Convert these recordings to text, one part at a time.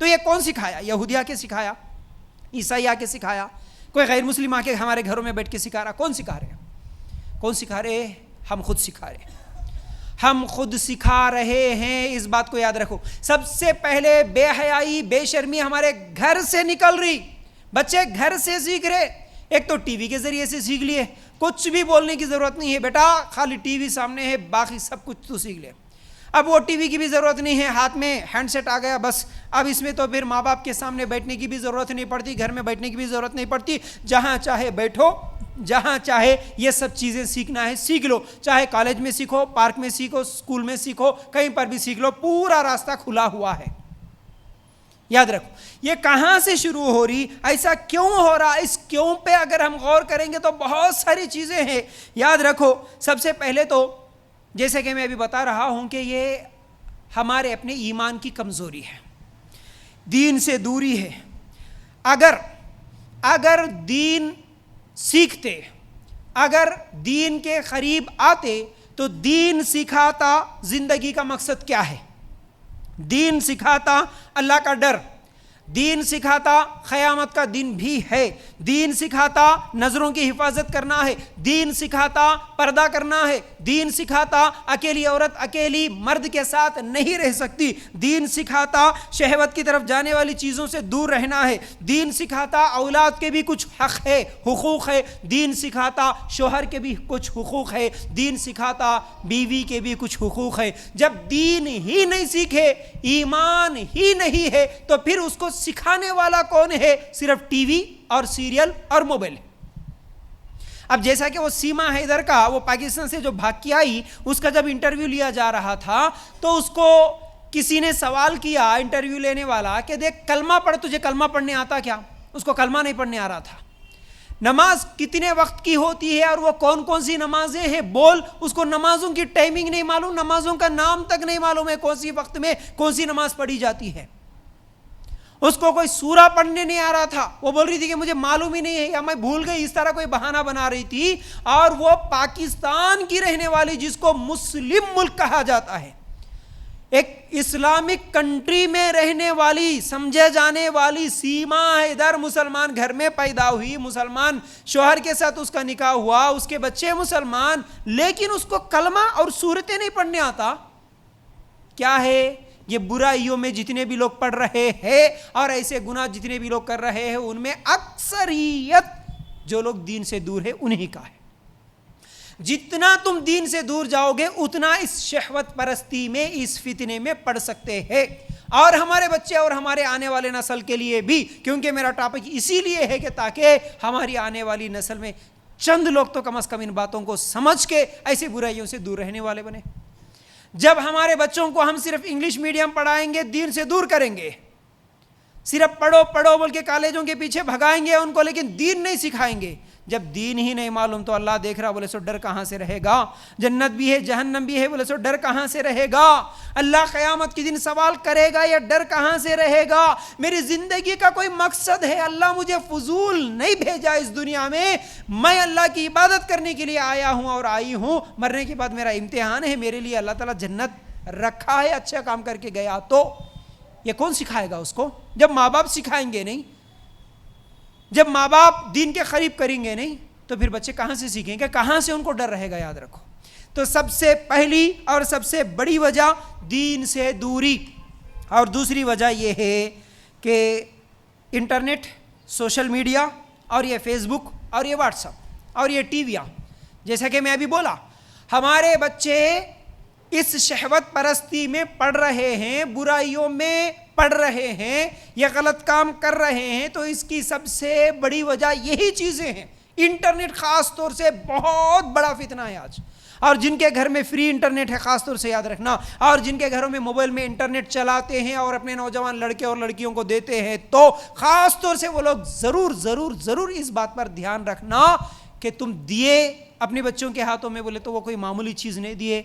تو یہ کون سکھایا؟ یہودیہ کے سکھایا، عیسائیہ کے سکھایا، کوئی غیر مسلم آ کے ہمارے گھروں میں بیٹھ کے سکھا رہا؟ کون سکھا رہے ہیں؟ کون سکھا رہے ہیں؟ ہم خود سکھا رہے ہیں، ہم خود سکھا رہے ہیں۔ اس بات کو یاد رکھو، سب سے پہلے بے حیائی بے شرمی ہمارے گھر سے نکل رہی، بچے گھر سے سیکھ رہے۔ ایک تو ٹی وی کے ذریعے سے سیکھ لیے، کچھ بھی بولنے کی ضرورت نہیں ہے بیٹا، خالی ٹی وی سامنے ہے، باقی سب کچھ تو سیکھ لے۔ اب وہ ٹی وی کی بھی ضرورت نہیں ہے، ہاتھ میں ہینڈ سیٹ آ گیا بس، اب اس میں تو پھر ماں باپ کے سامنے بیٹھنے کی بھی ضرورت نہیں پڑتی، گھر میں بیٹھنے کی بھی ضرورت نہیں پڑتی، جہاں چاہے بیٹھو، جہاں چاہے یہ سب چیزیں سیکھنا ہے سیکھ لو، چاہے کالج میں سیکھو، پارک میں سیکھو، اسکول میں سیکھو، کہیں پر بھی سیکھ لو، پورا راستہ کھلا ہوا ہے۔ یاد رکھو، یہ کہاں سے شروع ہو رہی، ایسا کیوں ہو رہا، اس کیوں پہ اگر ہم غور کریں گے تو بہت ساری چیزیں ہیں۔ یاد رکھو، سب سے پہلے تو جیسے کہ میں ابھی بتا رہا ہوں کہ یہ ہمارے اپنے ایمان کی کمزوری ہے، دین سے دوری ہے۔ اگر دین سیکھتے، اگر دین کے قریب آتے تو دین سکھاتا زندگی کا مقصد کیا ہے، دین سکھاتا اللہ کا ڈر، دین سکھاتا قیامت کا دن بھی ہے، دین سکھاتا نظروں کی حفاظت کرنا ہے، دین سکھاتا پردہ کرنا ہے، دین سکھاتا اکیلی عورت اکیلی مرد کے ساتھ نہیں رہ سکتی، دین سکھاتا شہوت کی طرف جانے والی چیزوں سے دور رہنا ہے، دین سکھاتا اولاد کے بھی کچھ حق ہے، حقوق ہے، دین سکھاتا شوہر کے بھی کچھ حقوق ہے، دین سکھاتا بیوی کے بھی کچھ حقوق ہے۔ جب دین ہی نہیں سیکھے، ایمان ہی نہیں ہے، تو پھر اس کو سکھانے والا کون ہے؟ صرف ٹی وی اور سیریل اور موبائل۔ اب جیسا کہ وہ سیما حیدر کا، وہ پاکستان سے جو بھاگ کے آئی، اس کا جب انٹرویو لیا جا رہا تھا تو اس کو کسی نے سوال کیا، انٹرویو لینے والا، کہ دیکھ کلمہ پڑھ، تجھے کلمہ پڑھنے آتا کیا؟ اس کو کلمہ نہیں پڑھنے آ رہا تھا۔ نماز کتنے وقت کی ہوتی ہے اور وہ کون کون سی نمازیں ہیں بول، اس کو نمازوں کی ٹائمنگ نہیں معلوم، نمازوں کا نام تک نہیں معلوم ہے، کون سی وقت میں کون سی نماز پڑھی جاتی ہے۔ اس کو کوئی سورہ پڑھنے نہیں آ رہا تھا، وہ بول رہی تھی کہ مجھے معلوم ہی نہیں ہے یا میں بھول گئی، اس طرح کوئی بہانہ بنا رہی تھی۔ اور وہ پاکستان کی رہنے والی، جس کو مسلم ملک کہا جاتا ہے، ایک اسلامک کنٹری میں رہنے والی سمجھے جانے والی سیما حیدر، مسلمان گھر میں پیدا ہوئی، مسلمان شوہر کے ساتھ اس کا نکاح ہوا، اس کے بچے مسلمان، لیکن اس کو کلمہ اور سورتیں نہیں پڑھنے آتا۔ کیا ہے یہ؟ برائیوں میں جتنے بھی لوگ پڑھ رہے ہیں اور ایسے گناہ جتنے بھی لوگ کر رہے ہیں، ان میں اکثریت جو لوگ دین سے دور ہے انہی کا ہے۔ جتنا تم دین سے دور جاؤ گے اتنا اس شہوت پرستی میں، اس فتنے میں پڑ سکتے ہیں۔ اور ہمارے بچے اور ہمارے آنے والے نسل کے لیے بھی، کیونکہ میرا ٹاپک اسی لیے ہے کہ تاکہ ہماری آنے والی نسل میں چند لوگ تو کم از کم ان باتوں کو سمجھ کے ایسی برائیوں سے دور رہنے والے بنے۔ جب ہمارے بچوں کو ہم صرف انگلش میڈیم پڑھائیں گے، دین سے دور کریں گے، صرف پڑھو پڑھو بول کے کالجوں کے پیچھے بھگائیں گے ان کو، لیکن دین نہیں سکھائیں گے، جب دین ہی نہیں معلوم تو اللہ دیکھ رہا بولے سو ڈر کہاں سے رہے گا؟ جنت بھی ہے جہنم بھی ہے بولے سو ڈر کہاں سے رہے گا؟ اللہ قیامت کے دن سوال کرے گا، یا ڈر کہاں سے رہے گا؟ میری زندگی کا کوئی مقصد ہے، اللہ مجھے فضول نہیں بھیجا اس دنیا میں اللہ کی عبادت کرنے کے لیے آیا ہوں اور آئی ہوں، مرنے کے بعد میرا امتحان ہے، میرے لیے اللہ تعالیٰ جنت رکھا ہے، اچھا کام کر کے گیا تو یہ کون سکھائے گا اس کو؟ جب ماں باپ سکھائیں گے نہیں، جب ماں باپ دین کے قریب کریں گے نہیں، تو پھر بچے کہاں سے سیکھیں گے؟ کہاں سے ان کو ڈر رہے گا؟ یاد رکھو، تو سب سے پہلی اور سب سے بڑی وجہ دین سے دوری، اور دوسری وجہ یہ ہے کہ انٹرنیٹ، سوشل میڈیا، اور یہ فیس بک، اور یہ واٹس ایپ، اور یہ ٹی ویاں، جیسا کہ میں ابھی بولا، ہمارے بچے اس شہوت پرستی میں پڑ رہے ہیں، برائیوں میں پڑھ رہے ہیں، یہ غلط کام کر رہے ہیں، تو اس کی سب سے بڑی وجہ یہی چیزیں ہیں۔ انٹرنیٹ خاص طور سے بہت بڑا فتنہ ہے آج، اور جن کے گھر میں فری انٹرنیٹ ہے خاص طور سے یاد رکھنا، اور جن کے گھروں میں موبائل میں انٹرنیٹ چلاتے ہیں اور اپنے نوجوان لڑکے اور لڑکیوں کو دیتے ہیں، تو خاص طور سے وہ لوگ ضرور ضرور ضرور اس بات پر دھیان رکھنا کہ تم دیے اپنے بچوں کے ہاتھوں میں بولے تو وہ کوئی معمولی چیز نہیں دیے۔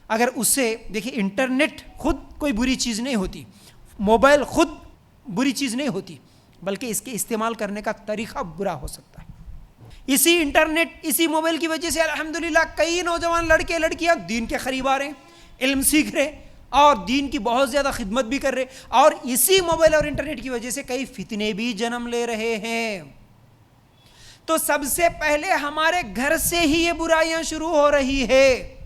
اگر اس سے دیکھیں، انٹرنیٹ خود کوئی بری چیز نہیں ہوتی، موبائل خود بری چیز نہیں ہوتی، بلکہ اس کے استعمال کرنے کا طریقہ برا ہو سکتا ہے۔ اسی انٹرنیٹ، اسی موبائل کی وجہ سے الحمدللہ کئی نوجوان لڑکے لڑکیاں دین کے قریب آ رہے ہیں، علم سیکھ رہے، اور دین کی بہت زیادہ خدمت بھی کر رہے، اور اسی موبائل اور انٹرنیٹ کی وجہ سے کئی فتنے بھی جنم لے رہے ہیں۔ تو سب سے پہلے ہمارے گھر سے ہی یہ برائیاں شروع ہو رہی ہے،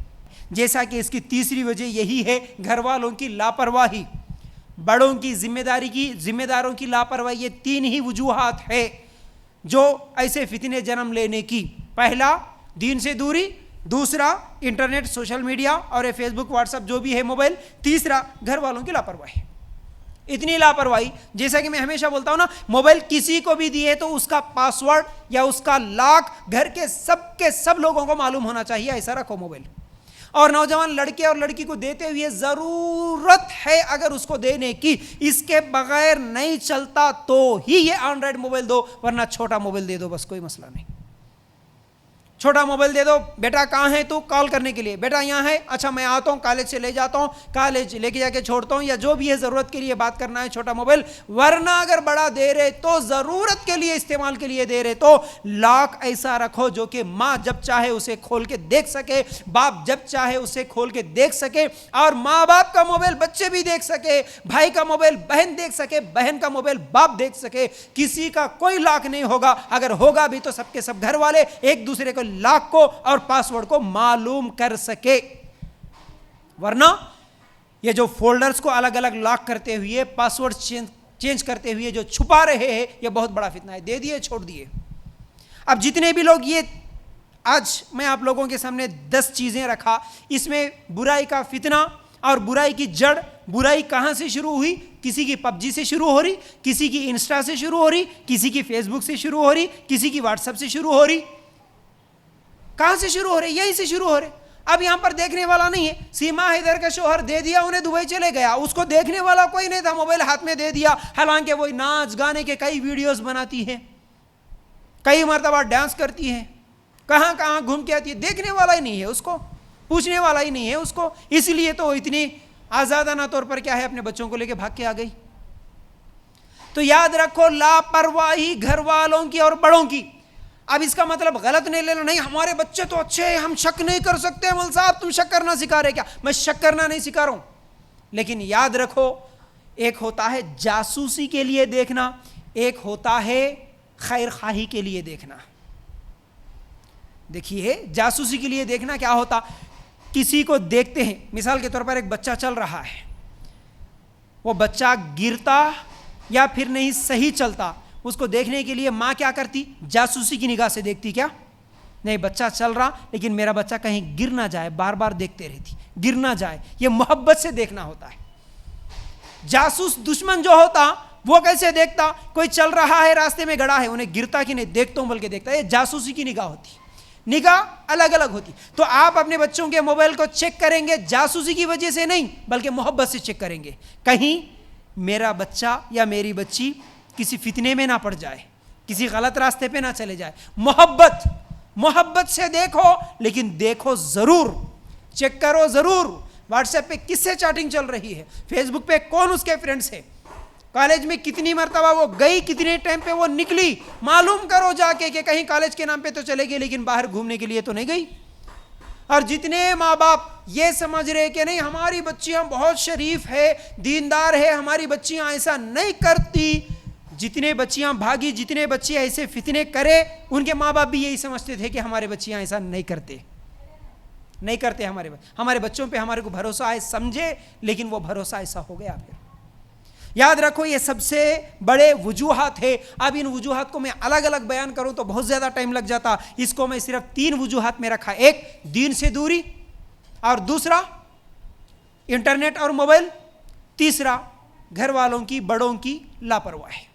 جیسا کہ اس کی تیسری وجہ یہی ہے گھر والوں کی لاپرواہی، بڑوں کی ذمہ داروں کی لاپرواہی۔ یہ تین ہی وجوہات ہے جو ایسے فتنے جنم لینے کی۔ پہلا دین سے دوری، دوسرا انٹرنیٹ سوشل میڈیا اور فیس بک واٹس ایپ جو بھی ہے موبائل، تیسرا گھر والوں کی لاپرواہی۔ اتنی لاپرواہی، جیسا کہ میں ہمیشہ بولتا ہوں نا، موبائل کسی کو بھی دیے تو اس کا پاسورڈ یا اس کا لاک گھر کے سب لوگوں کو معلوم ہونا چاہیے، ایسا رکھو موبائل۔ اور نوجوان لڑکے اور لڑکی کو دیتے ہوئے ضرورت ہے اگر اس کو دینے کی، اس کے بغیر نہیں چلتا تو ہی یہ اینڈرائڈ موبائل دو، ورنہ چھوٹا موبائل دے دو، بس کوئی مسئلہ نہیں۔ چھوٹا موبائل دے دو، بیٹا کہاں ہے تو کال کرنے کے لیے، بیٹا یہاں ہے، اچھا میں آتا ہوں، کالج سے لے جاتا ہوں، کالج لے کے جا کے چھوڑتا ہوں، یا جو بھی ہے ضرورت کے لیے بات کرنا ہے چھوٹا موبائل۔ ورنہ اگر بڑا دے رہے تو ضرورت کے لیے استعمال کے لیے دے رہے تو لاک ایسا رکھو جو کہ ماں جب چاہے اسے کھول کے دیکھ سکے، باپ جب چاہے اسے کھول کے دیکھ سکے، اور ماں باپ کا موبائل بچے بھی دیکھ سکے، بھائی کا موبائل بہن دیکھ سکے، بہن کا موبائل باپ دیکھ سکے۔ کسی کا کوئی لاک نہیں ہوگا، اگر ہوگا بھی تو سب کے سب گھر والے ایک دوسرے کو لاک کو اور پاسورڈ کو معلوم کر سکے۔ ورنہ یہ جو فولڈرز کو الگ الگ لاک کرتے ہوئے، پاسورڈ چینج کرتے ہوئے جو چھپا رہے ہیں، یہ بہت بڑا فتنہ ہے۔ دے دیے چھوڑ دیے۔ اب جتنے بھی لوگ، یہ آج میں آپ لوگوں کے سامنے 10 چیزیں رکھا، اس میں برائی کا فتنہ اور برائی کی جڑ، برائی کہاں سے شروع ہوئی؟ کسی کی پب جی سے شروع ہو رہی، کسی کی انسٹا سے شروع ہو رہی، کسی کی فیس بک سے شروع ہو رہی، کسی کی واٹس ایپ سے شروع ہو رہی۔ کہاں سے شروع ہو رہے؟ یہیں سے شروع ہو رہے۔ اب یہاں پر دیکھنے والا نہیں ہے۔ سیما حیدر کا شوہر دے دیا، انہیں دبئی چلے گیا، اس کو دیکھنے والا کوئی نہیں تھا، موبائل ہاتھ میں دے دیا، حالانکہ وہ ناچ گانے کے کئی ویڈیوز بناتی ہے، کئی مرتبہ ڈانس کرتی ہے، کہاں کہاں گھوم کے آتی ہے، دیکھنے والا ہی نہیں ہے اس کو، پوچھنے والا ہی نہیں ہے اس کو۔ اس لیے تو اتنی آزادانہ طور پر کیا ہے، اپنے بچوں کو لے کے بھاگ کے آ گئی۔ تو یاد رکھو، لاپرواہی گھر والوں کی اور بڑوں کی۔ اب اس کا مطلب غلط نہیں لینا، نہیں ہمارے بچے تو اچھے ہیں، ہم شک نہیں کر سکتے، مول صاحب تم شک کرنا سکھا رہے کیا؟ میں شک کرنا نہیں سکھا رہا ہوں، لیکن یاد رکھو، ایک ہوتا ہے جاسوسی کے لیے دیکھنا، ایک ہوتا ہے خیر خواہی کے لیے دیکھنا۔ دیکھیے، جاسوسی کے لیے دیکھنا کیا ہوتا؟ کسی کو دیکھتے ہیں، مثال کے طور پر ایک بچہ چل رہا ہے، وہ بچہ گرتا یا پھر نہیں صحیح چلتا، اس کو دیکھنے کے لیے ماں کیا کرتی؟ جاسوسی کی نگاہ سے دیکھتی، کیا نہیں بچہ چل رہا لیکن میرا بچہ کہیں گر نہ جائے، بار بار دیکھتے رہتی، گر نہ جائے، یہ محبت سے دیکھنا ہوتا ہے۔ جاسوس دشمن جو ہوتا وہ کیسے دیکھتا؟ کوئی چل رہا ہے راستے میں گڑا ہے، انہیں گرتا کہ نہیں دیکھتا ہوں بلکہ دیکھتا ہے، یہ جاسوسی کی نگاہ ہوتی، نگاہ الگ الگ ہوتی۔ تو آپ اپنے بچوں کے موبائل کو چیک کریں گے جاسوسی کی وجہ سے نہیں، بلکہ محبت سے چیک کریں گے، کہیں میرا بچہ یا میری بچی کسی فتنے میں نہ پڑ جائے، کسی غلط راستے پہ نہ چلے جائے۔ محبت سے دیکھو، لیکن دیکھو ضرور، چیک کرو ضرور، واٹس ایپ پہ کس سے چیٹنگ چل رہی ہے، فیس بک پہ کون اس کے فرینڈس ہے، کالج میں کتنی مرتبہ وہ گئی، کتنے ٹائم پہ وہ نکلی، معلوم کرو جا کے کہ کہیں کالج کے نام پہ تو چلے گئی لیکن باہر گھومنے کے لیے تو نہیں گئی۔ اور جتنے ماں باپ یہ سمجھ رہے کہ نہیں ہماری بچیاں بہت شریف ہے، دیندار ہے، ہماری بچیاں ایسا نہیں کرتی، جتنے بچیاں بھاگی، جتنے بچے ایسے فتنے کرے، ان کے ماں باپ بھی یہی سمجھتے تھے کہ ہمارے بچیاں ایسا نہیں کرتے ہمارے بچوں پہ ہمارے کو بھروسہ ہے، سمجھے، لیکن وہ بھروسہ ایسا ہو گیا۔ پھر یاد رکھو، یہ سب سے بڑے وجوہات ہے۔ اب ان وجوہات کو میں الگ الگ بیان کروں تو بہت زیادہ ٹائم لگ جاتا، اس کو میں صرف 3 وجوہات میں رکھا، ایک دین سے دوری، اور دوسرا انٹرنیٹ اور موبائل، تیسرا گھر والوں کی، بڑوں کی لاپرواہی۔